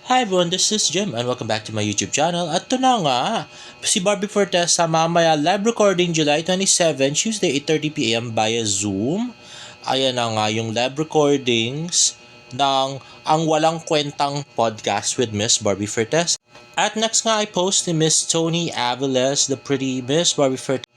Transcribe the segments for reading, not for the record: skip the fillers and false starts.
Hi everyone, this is Jim and welcome back to my YouTube channel. At ito na nga, si Barbie Fortesa mamaya live recording July 27, Tuesday 8:30 p.m. via Zoom. Ayan na nga yung live recordings ng Ang Walang Kwentang Podcast with Miss Barbie Fortesa. At next nga I post ni Miss Tony Aviles, the pretty Miss Barbie Fortesa.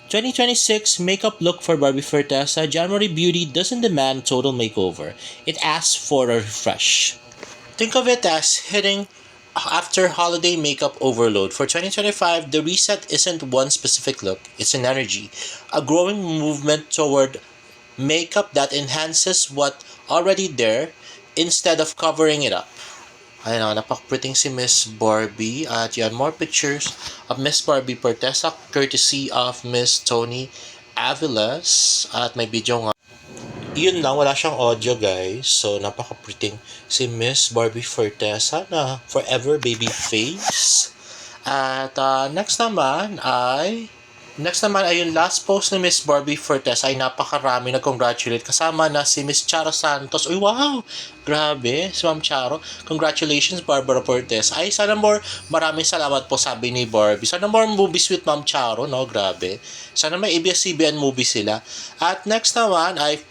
2026 makeup look for Barbie Fortesa. January beauty doesn't demand total makeover. It asks for a refresh. Think of it as hitting after holiday makeup overload. For 2025, the reset isn't one specific look, it's an energy, a growing movement toward makeup that enhances what already there instead of covering it up. Ayun na, napaka-pretty si Miss Barbie. At yan, more pictures of Miss Barbie Fortesa courtesy of Miss Tony Aviles. At may video nga. Yun lang, wala siyang audio guys. So, napaka-pretty si Miss Barbie Fortesa na forever baby face. At next naman ay yung last post ni Miss Barbie Fortesa ay napakarami nag-congratulate. Kasama na si Miss Charo Santos. Uy, wow! Grabe, si Ma'am Charo. Congratulations, Barbara Fortesa. Ay, sana maraming salamat po, sabi ni Barbie. Sana more movies with Ma'am Charo, no? Grabe. Sana may ABS-CBN movie sila. At next naman, ay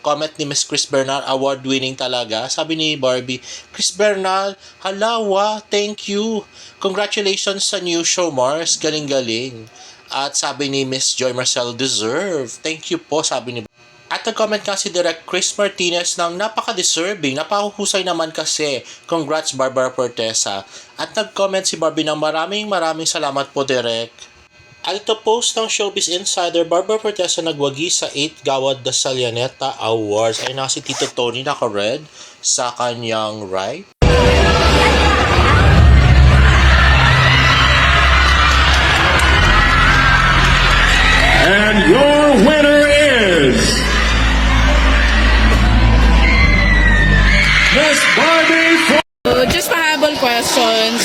comment ni Miss Chris Bernal, award-winning talaga. Sabi ni Barbie, Chris Bernal, halawa, thank you. Congratulations sa new show, Mars. Galing-galing. At sabi ni Miss Joy Marcel, deserve. Thank you po, sabi ni At nag-comment nga si Direk Chris Martinez ng napaka-deserving, napaka-husay naman kasi. Congrats Barbara Fortesa. At nag-comment si Barbie ng maraming salamat po Direk. At ito post ng Showbiz Insider, Barbara Fortesa nagwagi sa 8th Gawad de Salianeta Awards. Ay na si Tito Tony naka-red sa kanyang right. And your winner is Miss Barbie Just pahabol questions.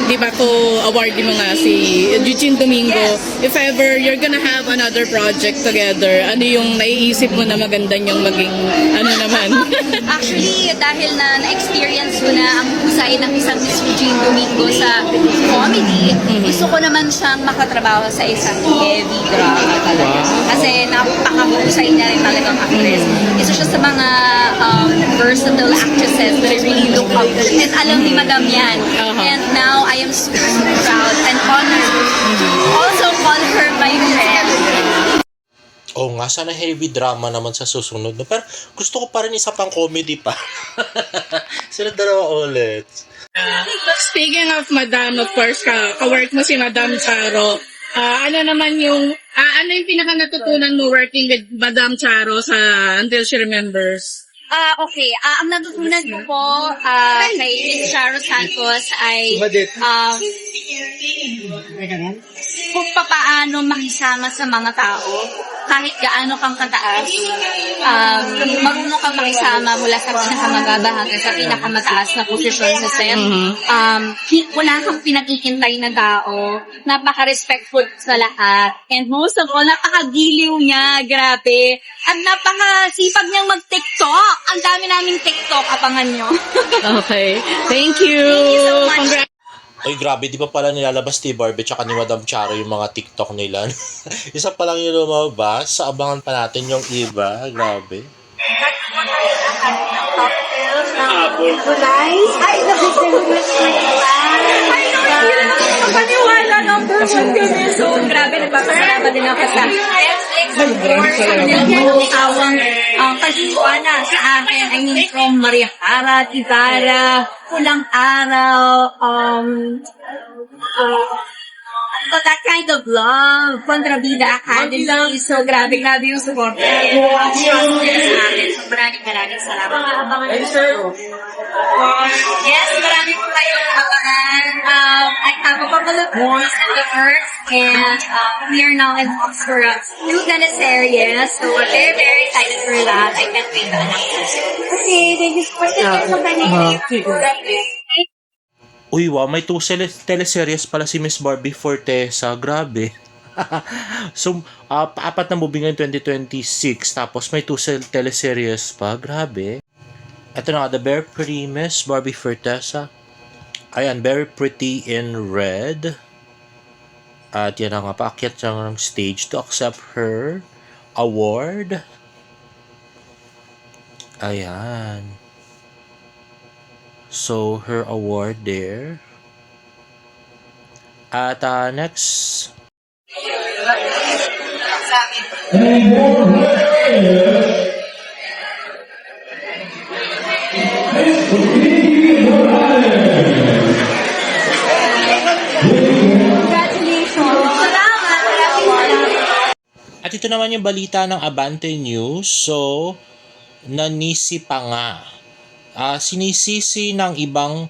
Di ba ko award mo nga si Eugene Domingo. Yes. If ever you're gonna have another project together, ano yung naiisip mo na maganda yung maging ano naman? Actually, dahil na-experience ko na ang husay ng isang Miss Eugene Domingo sa comedy, gusto ko naman siyang makatrabaho sa isang heavy drama talaga. Kasi napakahusay niya rin talagang actress. Isa siya sa mga versatile actresses that I really look up to. And alam ni Madam yan. And now, I am super proud and honored to also call her my friend. Oo nga, sana heavy drama naman sa susunod. No? Pero gusto ko pa rin isa pang comedy pa. Sila dalawa ulit. Speaking of Madam, of course, ka-work mo si Madam Charo. Ano naman yung, ano yung pinaka natutunan mo working with Madam Charo sa Until She Remembers? Okay. Ang natutunan ko po kay Miss Charo Santos ay kung paano makisama sa mga tao kahit gaano kang kataas. Marunong kang makisama mula sa pinakamababa hanggang sa pinakamataas na posisyon sa set. Wala kang pinakikintay na tao. Napaka-respectful sa lahat. And most of all, napaka-giliw niya. Grabe. At napaka-sipag niyang mag-TikTok. Ang dami naming TikTok. Abangan niyo. Okay. Thank you. Thank you so much. Congrats. Ay grabe, di pa pala nilalabas ni Barbie tsaka ni Madam Charo yung mga TikTok nila. Isa pa lang yung lumabas. Sa abangan pa natin yung iba. Grabe. Ay, paniwala number one kami. So, grabe, nagpapasalamat din ako sa Netflix, of course, ang kasiwana sa akin. I mean, from Maria Clara, Tizara, Pulang Araw, that kind of love, Kontrabida Academy. So, grabe yung support. Sa akin. So, maraming salamat. Yes, marami po kayong abangan. I have a couple of boys in the earth, and we are now in talks for a new teleseries. So, we're very, very excited for that. I can't wait to announce it. Okay, thank you so much. Thank you so much. Uy, wow, may 2 teleseries pala si Miss Barbie Fortesa. Grabe. So, 4 na movie ngayon 2026. Tapos may 2 teleseries pa. Grabe. Ito na nga, the Very Pretty Miss Barbie Fortesa. Ayan, very pretty in red. At yan na nga, paakyat siya ng stage to accept her award. Ayan. So, her award there. At next, at ito naman yung balita ng Abante News. So, nanisi pa nga. Sinisisi ng ibang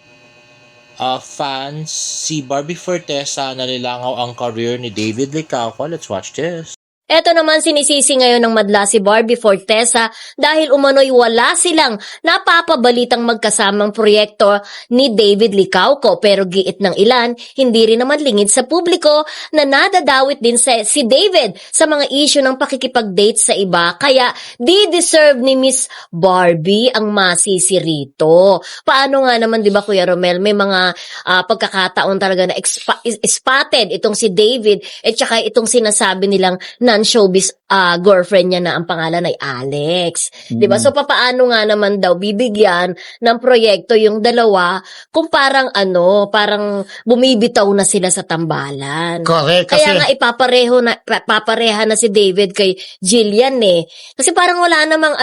fans si Barbie Fortesa na nilangaw ang career ni David Licauco. Let's watch this. Eto naman sinisisi ngayon ng madla si Barbie Fortesa dahil umano'y wala silang napapabalitang magkasamang proyekto ni David Licauco, pero giit ng ilan, hindi rin naman lingid sa publiko na nadadawit din si David sa mga issue ng pakikipag-date sa iba, kaya di-deserve ni Miss Barbie ang masisi rito. Paano nga naman, di ba Kuya Romel, may mga pagkakataon talaga na spotted itong si David at saka itong sinasabi nilang showbiz girlfriend niya na ang pangalan ay Alex. 'Di ba? So papaano nga naman daw bibigyan ng proyekto yung dalawa kung parang parang bumibitaw na sila sa tambalan. Correct. Kaya nga ipapareha na si David kay Jillian eh. Kasi parang wala namang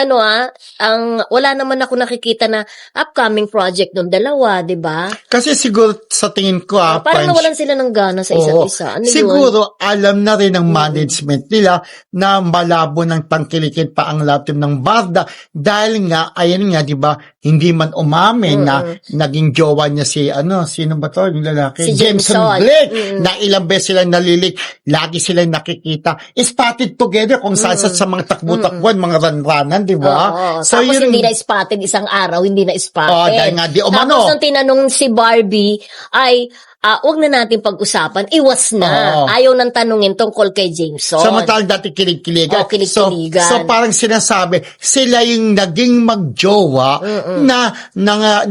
wala naman ako nakikita na upcoming project ng dalawa, 'di ba? Kasi siguro sa tingin ko Parang French, nawalan sila ng gana sa isa't isa. Ano yun? siguro alam na rin ng management nila na malabo ng tangkilikin pa ang love team ng Barda dahil nga, ayan nga, di ba, hindi man umamin na naging jowa niya sino ba to, yung lalaki? Si Jameson Blake, na ilang beses silang nalilik, lagi silang nakikita, spotted together kung saan sa mga takbo-takbuan, mga ranranan, di ba? So, tapos hindi na spotted isang araw, hindi na spotted. Dahil nga di umano. Tapos nung tinanong si Barbie, ay, wag na natin pag-usapan, iwas na. Ayaw nang tanungin tungkol kay Jameson. Samantalang dati kilig-kiligan. Kilig-kiligan. So parang sinasabi, sila yung naging magjowa na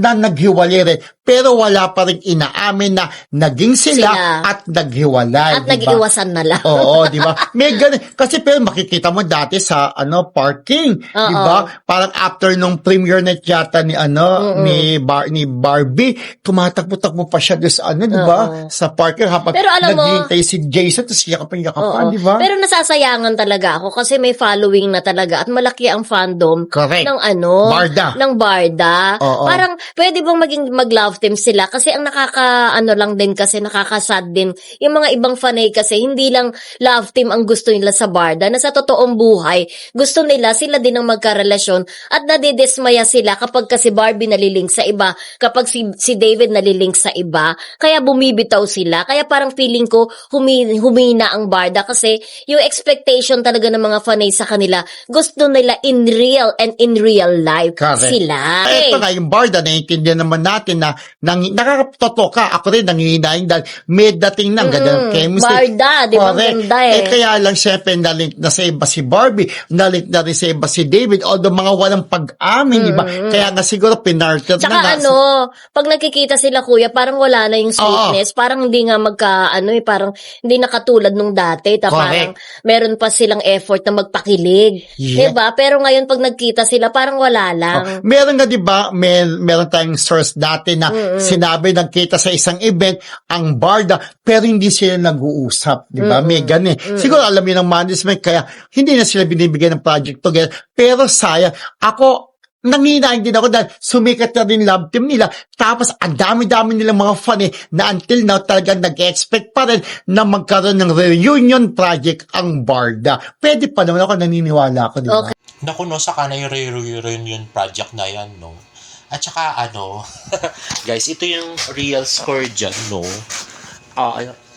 naghiwalay rin. Pero wala pa rin inaamin na naging sila at naghiwalay. At nag-iwasan na lang. Oo, di ba? May ganun. Kasi pero makikita mo dati sa parking, di ba? Parang after nung premiere night yata ni ni Barbie, tumatakbo-takbo pa siya doon sa di ba? Sa parking habang Pero alam mo, naghihintay si Jason tapos yakap-yakapan, di ba? Pero nasasayangan talaga ako kasi may following na talaga at malaki ang fandom Correct. ng Barda. ng Barda. Oo. Parang pwede bang maging mag-love team sila kasi ang lang din kasi nakakasad din yung mga ibang fanay kasi hindi lang love team ang gusto nila sa Barda, na sa totoong buhay gusto nila sila din ang magkarelasyon at nadidismaya sila kapag kasi Barbie nalilink sa iba, kapag si David nalilink sa iba, kaya bumibitaw sila. Kaya parang feeling ko humina ang Barda kasi yung expectation talaga ng mga fanay sa kanila, gusto nila in real life. Correct. Sila. Ito nga yung Barda, naiintindihan naman natin na nakakatoto ka, ako rin nangihinayin dahil may dating ng ganda ng chemistry. Barda, di ba? Ganda eh. Kaya lang syempre nalink na sa iba si Barbie, nalink na rin sa iba si David, although mga walang pag-amin, di ba? Kaya nga siguro pinarted Tsaka na. pag nakikita sila kuya, parang wala na yung sweetness, parang hindi nga parang hindi na katulad nung dati, parang meron pa silang effort na magpakilig. Yeah. Diba? Pero ngayon pag nagkita sila, parang wala lang. Meron nga, di ba, meron tayong source dati na sinabi nagkita sa isang event ang Barda, pero hindi sila nag-uusap, di ba? May ganun. Siguro alam yun ng management, kaya hindi na sila binibigyan ng project together. Pero sayang, nangihinayin din ako dahil sumikat na rin love team nila. Tapos, ang dami-dami nilang mga fan na until now talagang nag-expect pa rin na magkaroon ng reunion project ang Barda. Pwede pa naman ako, naniniwala ako, di ba? Okay. Naku, saka na yung reunion project na yan, no? At saka, guys, ito yung real score dyan, no?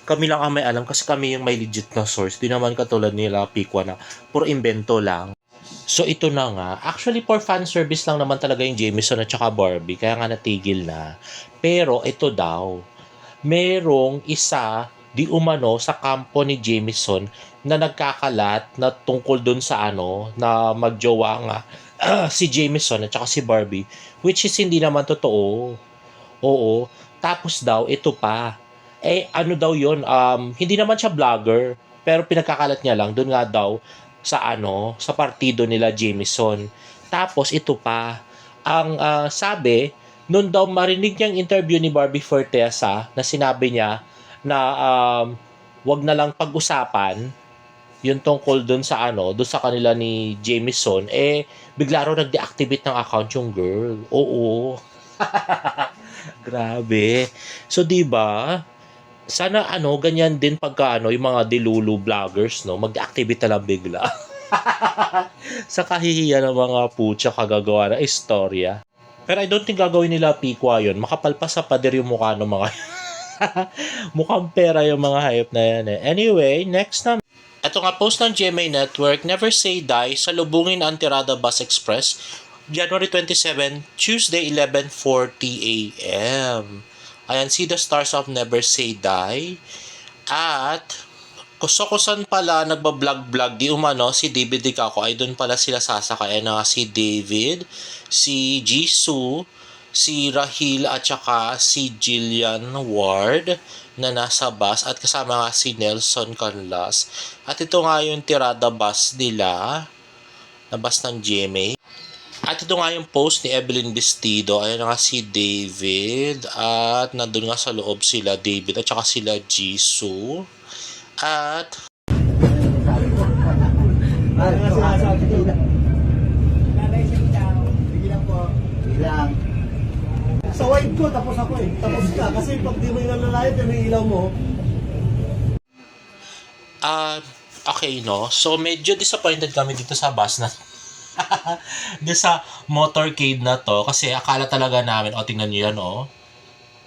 Kami lang ang may alam kasi kami yung may legit na source. Di naman katulad nila, Pikwa na puro invento lang. So, ito na nga. Actually, for fan service lang naman talaga yung Jameson at saka Barbie. Kaya nga natigil na. Pero, ito daw. Merong isa di umano sa kampo ni Jameson na nagkakalat na tungkol dun sa na magjowa nga si Jameson at saka si Barbie which is hindi naman totoo. Oo. Tapos daw, ito pa. Ano daw yon, hindi naman siya vlogger, pero pinagkakalat niya lang, doon nga daw, sa partido nila Jameson. Tapos, ito pa. Ang sabi, noon daw marinig niyang interview ni Barbie Fortesa na sinabi niya na wag na lang pag-usapan yung tungkol doon sa kanila ni Jameson, bigla raw nag-deactivate ng account yung girl. Oo. Grabe. So, di ba? Sana ganyan din pagka yung mga dilulu vloggers, no, mag-deactivate na lang bigla. Sa kahihiyan ng mga putya kagagawa na istorya. Pero I don't think gagawin nila pikwa yun. Makapal pa sa pader yung mukha ng mga mukhang pera yung mga hayop na yan eh. Anyway, next na. Ito nga post ng GMA Network, Never Say Die, salubungin ang Tirada Bus Express, January 27, Tuesday, 11:40 a.m. Ayan, see the stars of Never Say Die. At kusan pala nagbablog-vlog di umano si David Licauco, ay doon pala sila sasakay na si David, si Jisoo, si Rahil at saka si Jillian Ward na nasa bus at kasama nga si Nelson Canlas. At ito nga yung tirada bus nila na bus ng GMA. At ito nga yung post ni Evelyn Vestido. Ayan nga si David at nandun nga sa loob sila David at saka sila Jisoo. At Sa wide ko, tapos ako eh. Tapos ka. Kasi pag di mo yung lalayat, yung ilaw mo. okay no. So medyo disappointed kami dito sa bus na dito sa motorcade na to. Kasi akala talaga namin, tingnan nyo yan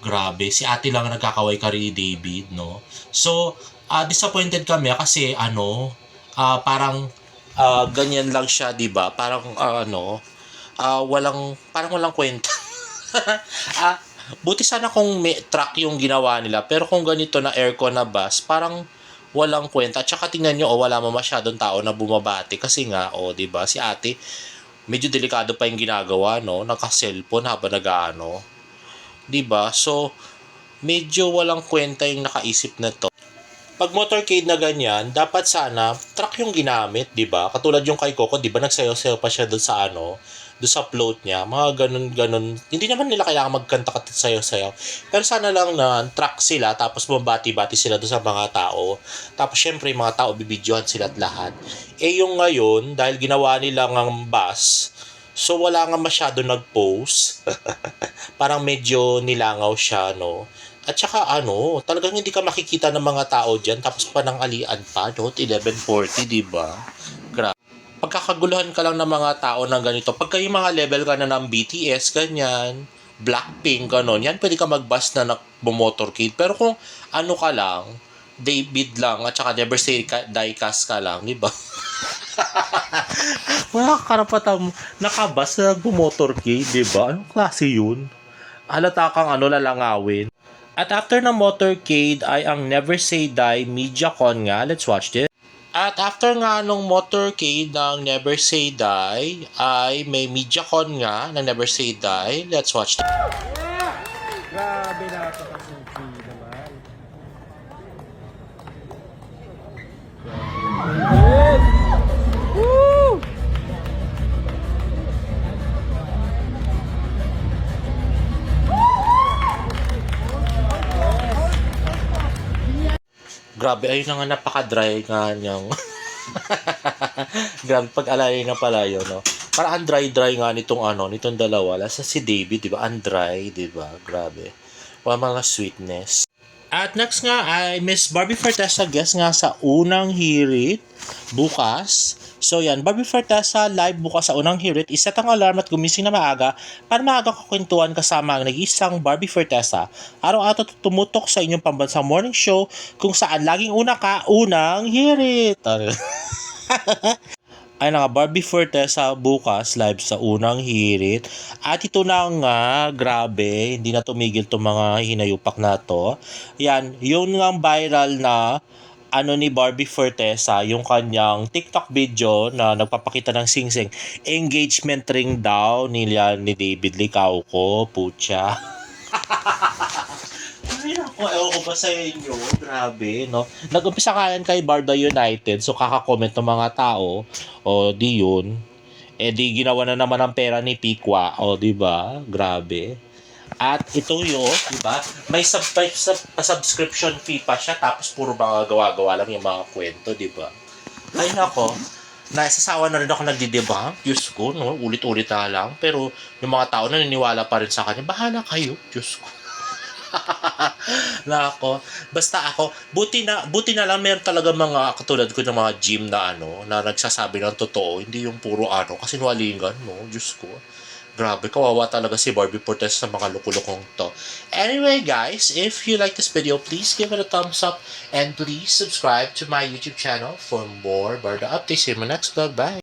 grabe. Si ate lang nagkakaway ka rin David, no. So, disappointed kami kasi parang ganyan lang siya, 'di ba? Parang walang kwenta. Buti sana kung may truck yung ginawa nila, pero kung ganito na aircon na bus, parang walang kwenta. At saka tingnan nyo, wala mo masyadong tao na bumabati kasi nga, 'di ba? Si ate, medyo delikado pa yung ginagawa, no? Naka-cellphone habang nag-aano. 'Di ba? So, medyo walang kwenta yung nakaisip na to. Pag motorcade na ganyan, dapat sana truck yung ginamit, 'di ba? Katulad yung kay Coco, 'di ba nagsayaw-sayaw pa siya doon sa float niya, mga ganun. Hindi naman nila kailangan magkanta at sayaw-sayaw. Pero sana lang na truck sila, tapos mabati-bati sila doon sa mga tao. Tapos syempre, mga tao, bibidyohan sila at lahat. Yung ngayon, dahil ginawa nila ng bus, so wala nga masyado nag-post. Parang medyo nilangaw siya, no? At saka talagang hindi ka makikita ng mga tao dyan, tapos panangalian pa, no? 11:40, diba? Grabe. Pagkakaguluhan ka lang ng mga tao ng ganito. Pagka yung mga level ka na ng BTS, ganyan, Blackpink, gano'n, yan pwede ka mag-bus na nag-motorcade. Pero kung ka lang, David lang, at saka Never Say Die cast ka lang, di ba? Wala ka karapatang nakabus na nag-motorcade, di ba? Anong klase yun? Halata kang lalangawin. At after ng motorcade ay ang Never Say Die MediaCon nga. Let's watch this. At after nga nung motorcade ng Never Say Die ay may MediaCon nga ng Never Say Die. Let's watch this. Grabe na ito kasi naman. Grabe, ayun na nga, napaka-dry nga niyang. Grabe, pag-alay na pala yun, no? Para ang dry-dry nga nitong dalawa. Lasa si David, di ba? Ang dry, di ba? Grabe. Wala mga sweetness. At next nga ay Miss Barbie Fortesa guest nga sa unang hirit bukas. So yan, Barbie Fortesa live bukas sa unang hirit. Iset ang alarm at gumising na maaga para maaga kakwentuhan kasama ang nag-iisang Barbie Fortesa. Araw-araw tumutok sa inyong pambansang morning show kung saan laging unang hirit. Ay nga, Barbie Fortesa bukas live sa unang hirit. At ito na nga, grabe, hindi na tumigil itong mga hinayupak na to. Yan, yun nga viral na ano ni Barbie Fortesa, yung kanyang TikTok video na nagpapakita ng sing-sing. Engagement ring daw nila ni David Licauco, putya. Ay, naku, ewan ko ba sa inyo? Grabe, no? Nag-umpisa kayan kay Barda United, so kaka-comment ng mga tao, o di yun. Eh di ginawa na naman ang pera ni Pikwa, o di ba? Grabe. At ito yun, di ba? May subscription fee pa siya, tapos puro mga gawa-gawa lang yung mga kwento, di ba? Ay nako, naisasawa na rin ako nagdidebunk. Diyos ko, no? Ulit-ulit na lang. Pero yung mga tao naniniwala pa rin sa kanya, bahala kayo, Diyos ko. Nako, basta ako, buti na lang meron talaga mga katulad ko ng mga gym na na nagsasabi ng totoo, hindi yung puro kasi walingan, no? Diyos ko. Grabe, kawawa talaga si Barbie Fortesa sa mga lukulukong to. Anyway, guys, if you like this video, please give it a thumbs up and please subscribe to my YouTube channel for more Barda updates. See you in my next vlog. Bye!